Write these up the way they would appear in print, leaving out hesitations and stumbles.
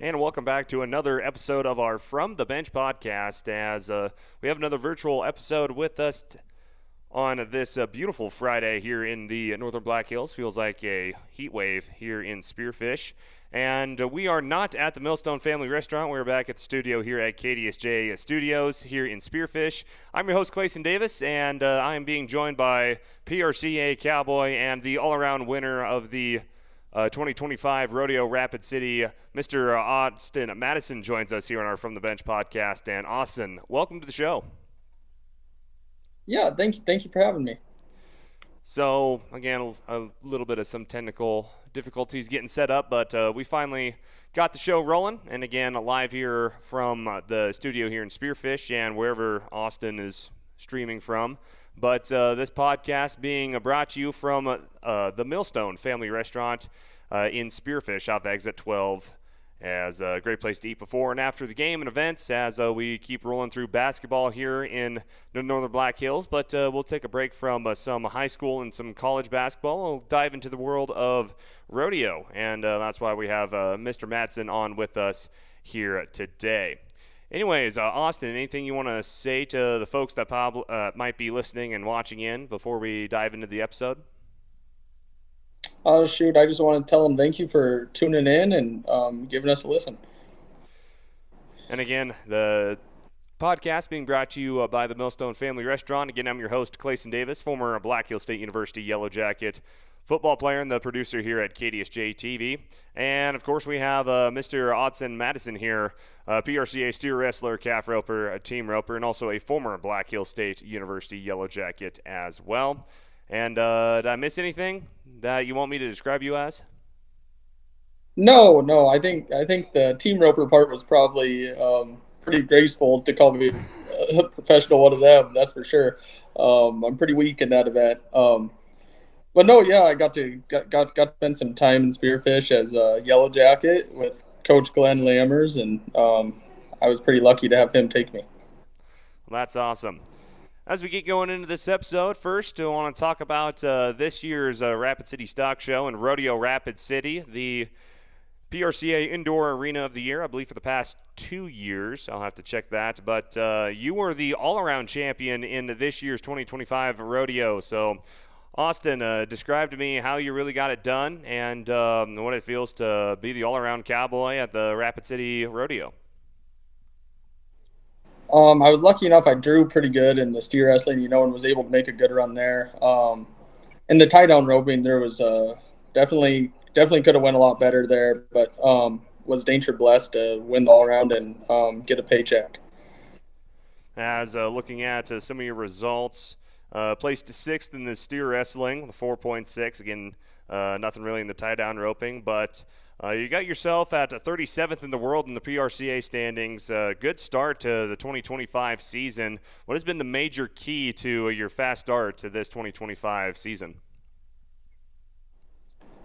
And welcome back to another episode of our From the Bench podcast. As we have another virtual episode with us on this beautiful Friday here in the Northern Black Hills. Feels like a heat wave here in Spearfish. And we are not at the Millstone Family Restaurant. We're back at the studio here at KDSJ Studios here in Spearfish. I'm your host, Clayson Davis, and I am being joined by PRCA Cowboy and the all-around winner of the 2025 Rodeo Rapid City, Mr. Austin Madison joins us here on our From the Bench podcast. And Austin, welcome to the show. Yeah, thank you for having me. So, again, a little bit of some technical difficulties getting set up, but we finally got the show rolling. And again, live here from the studio here in Spearfish and wherever Austin is streaming from. But this podcast being brought to you from the Millstone Family Restaurant in Spearfish off Exit 12, as a great place to eat before and after the game and events as we keep rolling through basketball here in the Northern Black Hills. But we'll take a break from some high school and some college basketball. We'll dive into the world of rodeo, and that's why we have Mr. Madison on with us here today. Anyways, Austin, anything you want to say to the folks that might be listening and watching in before we dive into the episode? Oh, shoot, I just want to tell them thank you for tuning in and giving us a listen. And again, the podcast being brought to you by the Millstone Family Restaurant. Again, I'm your host, Clayson Davis, former Black Hill State University Yellow Jacket football player and the producer here at KDSJ-TV. And, of course, we have Mr. Austin Madison here, PRCA steer wrestler, calf roper, a team roper, and also a former Black Hill State University Yellow Jacket as well. And did I miss anything that you want me to describe you as? No, I think the team roper part was probably pretty graceful to call me a professional one of them. That's for sure. I'm pretty weak in that event. But no, yeah, I got to spend some time in Spearfish as a Yellow Jacket with Coach Glenn Lammers, and I was pretty lucky to have him take me. Well, that's awesome. As we get going into this episode, first I want to talk about this year's Rapid City Stock Show and Rodeo Rapid City, the PRCA Indoor Arena of the Year, I believe for the past 2 years. I'll have to check that. But you were the all-around champion in this year's 2025 rodeo. So, Austin, describe to me how you really got it done and what it feels to be the all-around cowboy at the Rapid City Rodeo. I was lucky enough I drew pretty good in the steer wrestling, and was able to make a good run there. In the tie-down roping, there was definitely could have went a lot better there, but was danger blessed to win the all-around and get a paycheck. As looking at some of your results, placed 6th in the steer wrestling, the 4.6. Again, nothing really in the tie-down roping, but you got yourself at 37th in the world in the PRCA standings. Good start to the 2025 season. What has been the major key to your fast start to this 2025 season?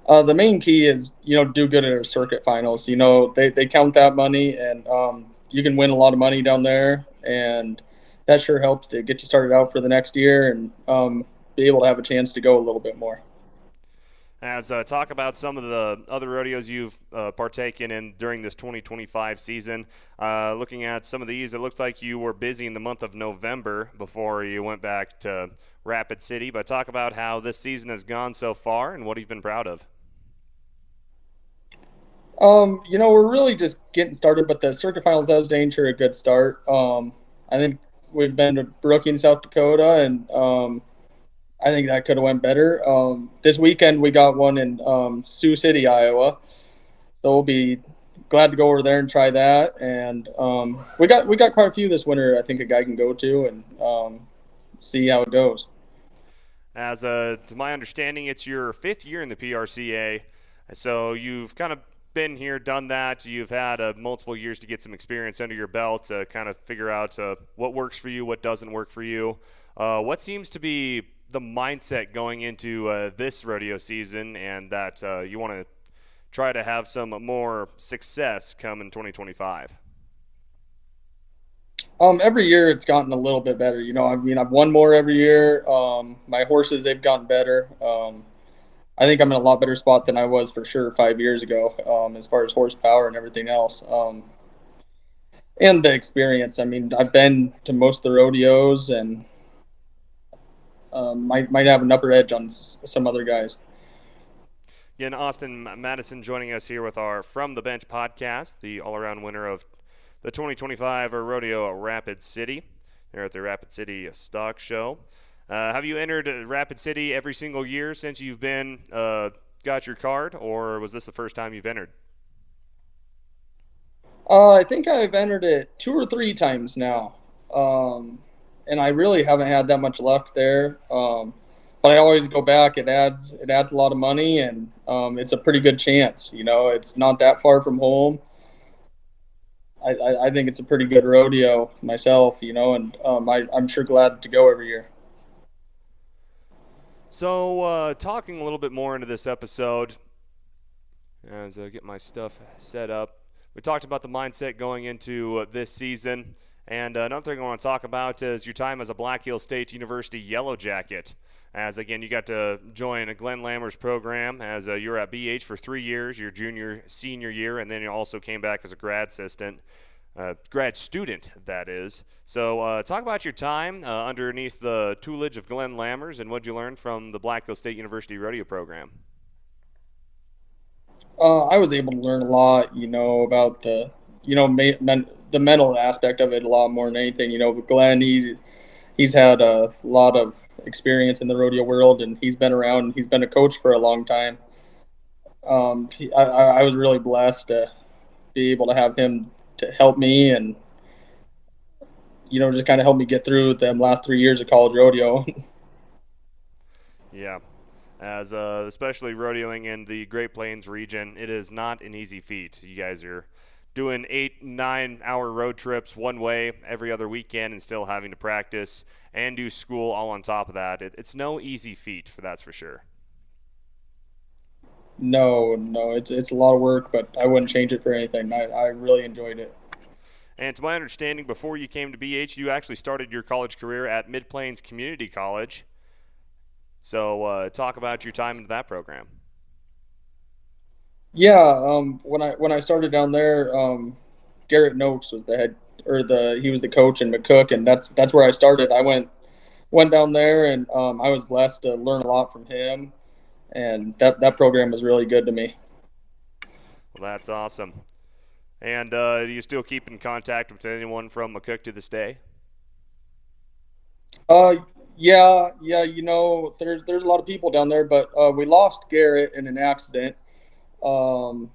The main key is, do good at our circuit finals. They count that money, and you can win a lot of money down there, and that sure helps to get you started out for the next year and be able to have a chance to go a little bit more. As talk about some of the other rodeos you've partaken in during this 2025 season. Looking at some of these, it looks like you were busy in the month of November before you went back to Rapid City. But talk about how this season has gone so far and what you've been proud of. We're really just getting started, but the circuit finals, that was danger a good start. I think we've been to Brookings, South Dakota, and I think that could have went better. This weekend we got one in Sioux City, Iowa. So we'll be glad to go over there and try that. And we got quite a few this winter. I think a guy can go to and see how it goes. As to my understanding, it's your 5th year in the PRCA, so you've kind of been here, done that. You've had multiple years to get some experience under your belt to kind of figure out what works for you, what doesn't work for you. What seems to be the mindset going into this rodeo season, and that you want to try to have some more success come in 2025? Every year it's gotten a little bit better. I've won more every year. My horses, they've gotten better. I think I'm in a lot better spot than I was for sure 5 years ago, as far as horsepower and everything else. And the experience. I mean, I've been to most of the rodeos and might have an upper edge on some other guys. Again, Austin Madison joining us here with our From the Bench podcast, the all-around winner of the 2025 Rodeo Rapid City. They're at the Rapid City Stock Show. Have you entered Rapid City every single year since you've been got your card, or was this the first time you've entered? I think I've entered it 2 or 3 times now, and I really haven't had that much luck there. But I always go back. It adds a lot of money, and it's a pretty good chance. It's not that far from home. I think it's a pretty good rodeo myself. And I'm sure glad to go every year. So, talking a little bit more into this episode, as I get my stuff set up, we talked about the mindset going into this season, and another thing I want to talk about is your time as a Black Hills State University Yellow Jacket. As, again, you got to join Glenn Lammer's program as you were at BH for 3 years, your junior, senior year, and then you also came back as a grad student, that is. So talk about your time underneath the tutelage of Glenn Lammers and what you learned from the Black Hills State University rodeo program. I was able to learn a lot, about the mental aspect of it a lot more than anything. But Glenn, he's had a lot of experience in the rodeo world, and he's been around. And he's been a coach for a long time. I was really blessed to be able to have him to help me and just kind of help me get through the last 3 years of college rodeo. Yeah. As especially rodeoing in the Great Plains region, it is not an easy feat. You guys are doing 8-9 hour road trips one way every other weekend and still having to practice and do school all on top of that. It's no easy feat, that's for sure. No, it's a lot of work, but I wouldn't change it for anything. I really enjoyed it. And to my understanding, before you came to BH, you actually started your college career at Mid-Plains Community College. So talk about your time in that program. Yeah, when I started down there, Garrett Noakes was he was the coach in McCook, and that's where I started. I went down there, and I was blessed to learn a lot from him, and that program was really good to me. Well, that's awesome. And do you still keep in contact with anyone from McCook to this day? Yeah. There's a lot of people down there, but we lost Garrett in an accident. So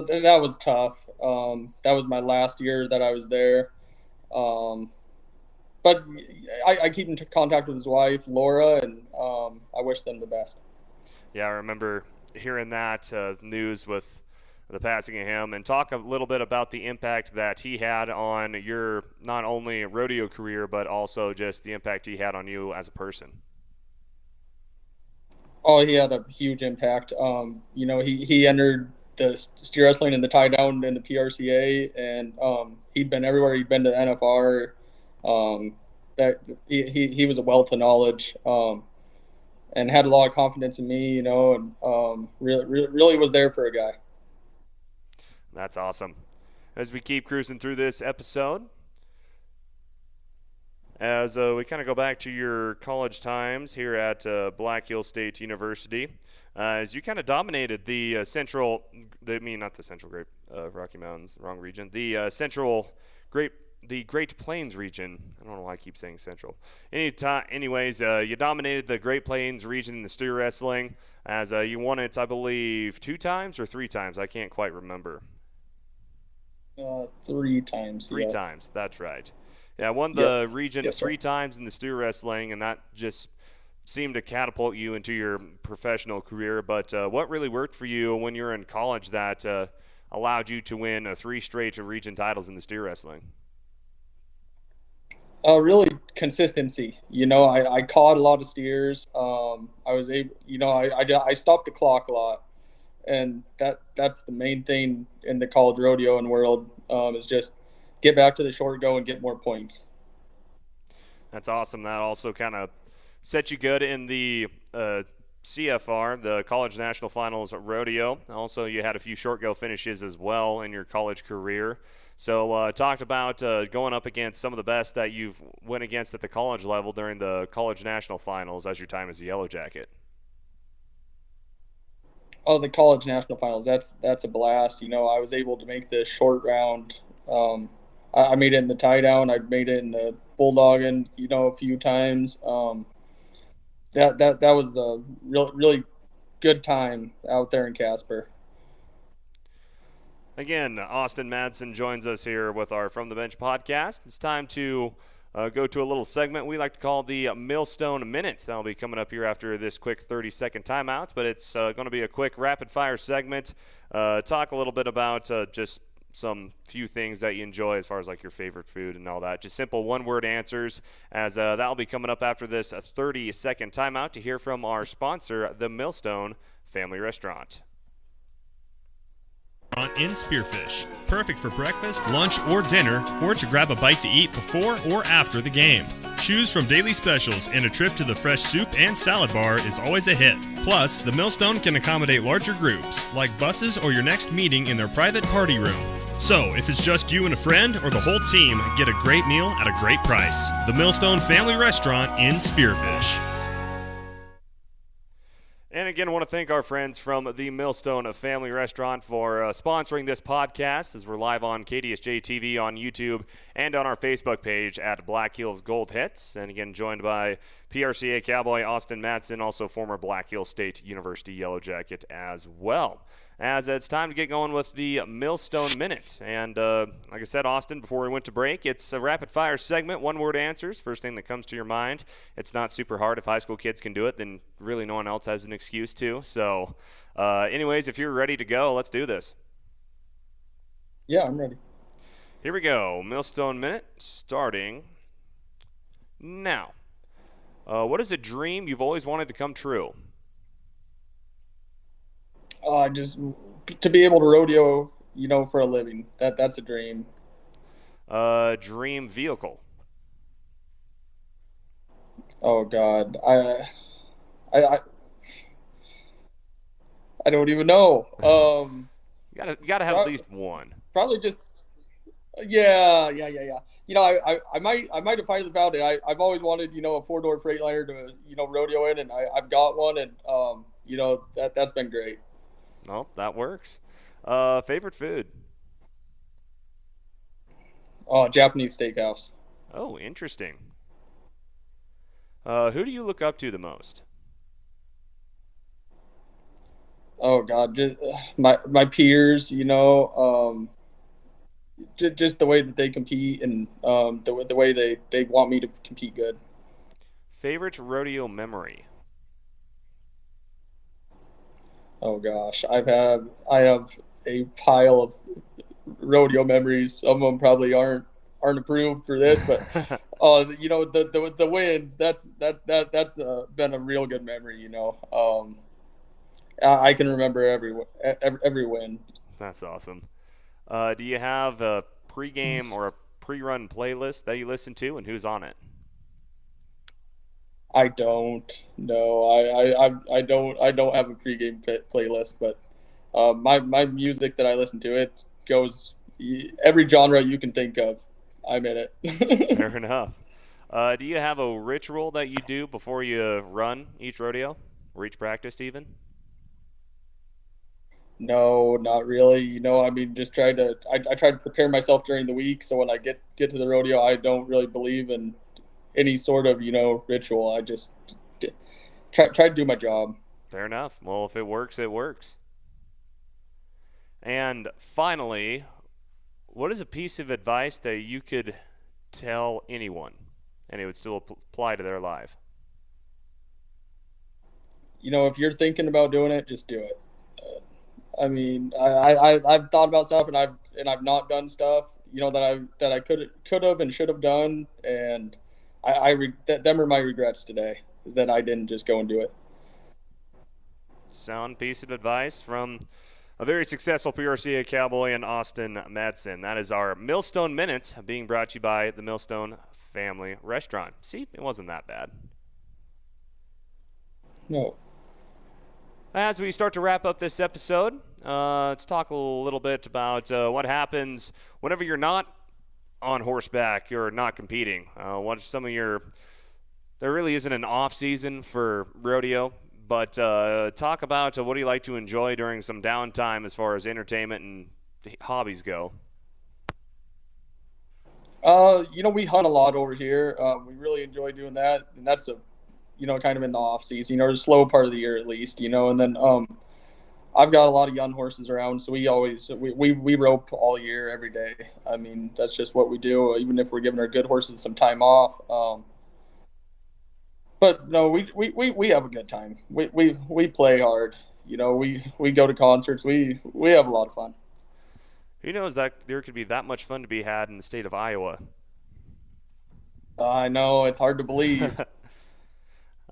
that was tough. That was my last year that I was there. But I keep in contact with his wife, Laura, and I wish them the best. Yeah, I remember hearing that news with the passing of him, and talk a little bit about the impact that he had on your not only rodeo career, but also just the impact he had on you as a person. Oh, he had a huge impact. He entered the steer wrestling and the tie down in the PRCA, and he'd been everywhere. He'd been to NFR. That he was a wealth of knowledge, and had a lot of confidence in me. And really was there for a guy. That's awesome. As we keep cruising through this episode, as we kind of go back to your college times here at Black Hills State University, as you kind of dominated the not the Central Great Rocky Mountains, wrong region, the Great Plains region. I don't know why I keep saying Central. Anyways, you dominated the Great Plains region in the steer wrestling, as you won it, I believe, 2 times or 3 times. I can't quite remember. 3 times. 3 times, that's right. Yeah, I won the region 3 times in the steer wrestling, and that just seemed to catapult you into your professional career. But what really worked for you when you were in college that allowed you to win 3 straight region titles in the steer wrestling? Really consistency. I caught a lot of steers. I was able, I stopped the clock a lot, and that's the main thing in the college rodeoing world, is just get back to the short go and get more points. That's awesome. That also kind of set you good in the CFR, the College National Finals Rodeo. Also, you had a few short go finishes as well in your college career. So talked about going up against some of the best that you've went against at the college level during the College National Finals as your time as a Yellow Jacket. Oh, the college national finals. That's a blast. I was able to make the short round. I made it in the tie down. I made it in the bulldogging. A few times. That was a really good time out there in Casper. Again, Austin Madison joins us here with our From the Bench podcast. It's time to go to a little segment we like to call the Millstone Minutes. That'll be coming up here after this quick 30-second timeout, but it's going to be a quick rapid-fire segment. Talk a little bit about just some few things that you enjoy as far as like your favorite food and all that. Just simple one-word answers, as that'll be coming up after this 30-second timeout to hear from our sponsor, the Millstone Family Restaurant. In Spearfish. Perfect for breakfast, lunch, or dinner, or to grab a bite to eat before or after the game. Choose from daily specials, and a trip to the fresh soup and salad bar is always a hit. Plus, the Millstone can accommodate larger groups, like buses or your next meeting in their private party room. So, if it's just you and a friend or the whole team, get a great meal at a great price. The Millstone Family Restaurant in Spearfish. And again, I want to thank our friends from the Millstone Family Restaurant for sponsoring this podcast, as we're live on KDSJ-TV on YouTube and on our Facebook page at Black Hills Gold Hits. And again, joined by PRCA Cowboy Austin Madison, also former Black Hills State University Yellow Jacket as well. As it's time to get going with the Millstone Minute. And like I said, Austin, before we went to break, it's a rapid-fire segment, one-word answers, first thing that comes to your mind. It's not super hard. If high school kids can do it, then really no one else has an excuse to. So anyways, if you're ready to go, let's do this. Yeah, I'm ready. Here we go. Millstone Minute starting now. What is a dream you've always wanted to come true? Just to be able to rodeo, for a living. That's a dream. Dream vehicle. Oh God, I don't even know. You gotta have at least one. Probably just yeah. I might have finally found it. I've always wanted a four-door Freightliner to rodeo in, and I've got one, and that's been great. Oh, that works. Favorite food? Oh, Japanese steakhouse. Oh, interesting. Who do you look up to the most? Oh God, just my peers. Just the way that they compete, and the way they want me to compete good. Favorite rodeo memory? Oh gosh, I have a pile of rodeo memories. Some of them probably aren't approved for this, but the wins. That's been a real good memory. I can remember every win. That's awesome. Do you have a pregame or a pre-run playlist that you listen to, and who's on it? I don't. No, I don't have a pregame playlist, but my music that I listen to, it goes every genre you can think of. I'm in it. Fair enough. Do you have a ritual that you do before you run each rodeo or each practice even? No, not really. Just I try to prepare myself during the week, so when I get to the rodeo, I don't really believe in any sort of ritual. I just try to do my job. Fair enough. Well, if it works, it works. And finally, what is a piece of advice that you could tell anyone and it would still apply to their life? If you're thinking about doing it, just do it. I've thought about stuff, and I've not done stuff that I could have and should have done, and them are my regrets today, is that I didn't just go and do it. Sound piece of advice from a very successful PRCA Cowboy in Austin Madison. That is our Millstone Minute, being brought to you by the Millstone Family Restaurant. See, it wasn't that bad. No. As we start to wrap up this episode, let's talk a little bit about what happens whenever you're not on horseback, you're not competing. What some of your there really isn't an off season for rodeo, but talk about what do you like to enjoy during some downtime as far as entertainment and hobbies go. We hunt a lot over here. We really enjoy doing that, and that's kind of in the off season, or the slow part of the year at least, and then I've got a lot of young horses around, so we rope all year, every day. I mean, that's just what we do, even if we're giving our good horses some time off. But no, we have a good time. We play hard. We go to concerts. We have a lot of fun. Who knows that there could be that much fun to be had in the state of Iowa? I know, it's hard to believe.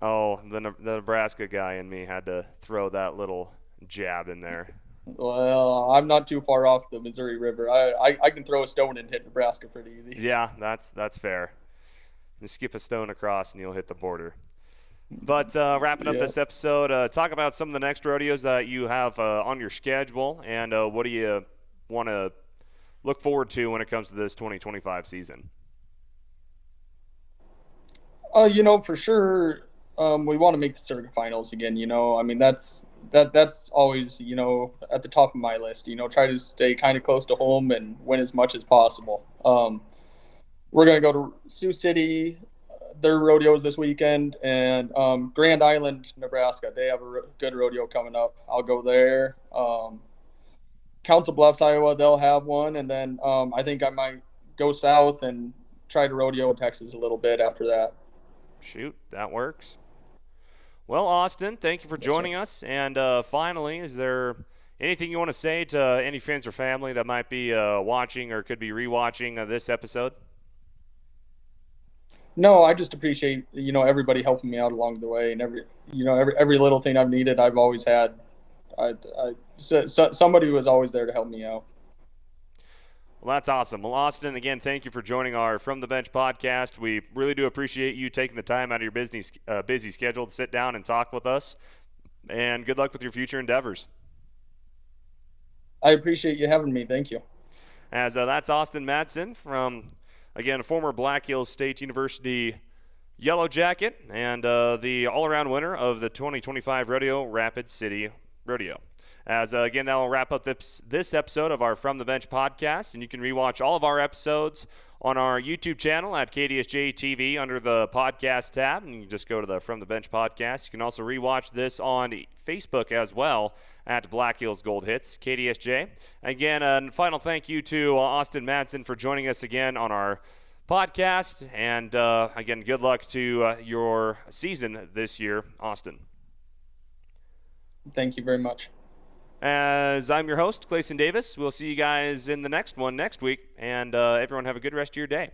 Oh, the Nebraska guy in me had to throw that little jab in there. Well, I'm not too far off the Missouri River. I can throw a stone and hit Nebraska pretty easy. Yeah, that's fair. You skip a stone across and you'll hit the border. But wrapping up this episode, talk about some of the next rodeos that you have on your schedule, and what do you want to look forward to when it comes to this 2025 season? For sure, we want to make the circuit finals again. I mean, that's always, at the top of my list. Try to stay kind of close to home and win as much as possible. We're going to go to Sioux City. Their rodeos this weekend, and Grand Island, Nebraska. They have a good rodeo coming up. I'll go there. Council Bluffs, Iowa, they'll have one, and then I think I might go south and try to rodeo in Texas a little bit after that. Shoot, that works. Well, Austin, thank you for joining us. And finally, is there anything you want to say to any friends or family that might be watching or could be rewatching this episode? No, I just appreciate everybody helping me out along the way, and every little thing I've needed, I've always had. Somebody who was always there to help me out. Well, that's awesome. Well, Austin, again, thank you for joining our From the Bench podcast. We really do appreciate you taking the time out of your busy schedule to sit down and talk with us. And good luck with your future endeavors. I appreciate you having me. Thank you. As that's Austin Madison from, again, former Black Hills State University Yellow Jacket and the all-around winner of the 2025 Rodeo Rapid City Rodeo. As again, that will wrap up this episode of our From the Bench podcast, and you can rewatch all of our episodes on our YouTube channel at KDSJ-TV under the podcast tab, and you can just go to the From the Bench podcast. You can also rewatch this on Facebook as well at Black Hills Gold Hits, KDSJ. Again, a final thank you to Austin Madsen for joining us again on our podcast, and again, good luck to your season this year, Austin. Thank you very much. As I'm your host, Clayson Davis, we'll see you guys in the next one next week, and everyone have a good rest of your day.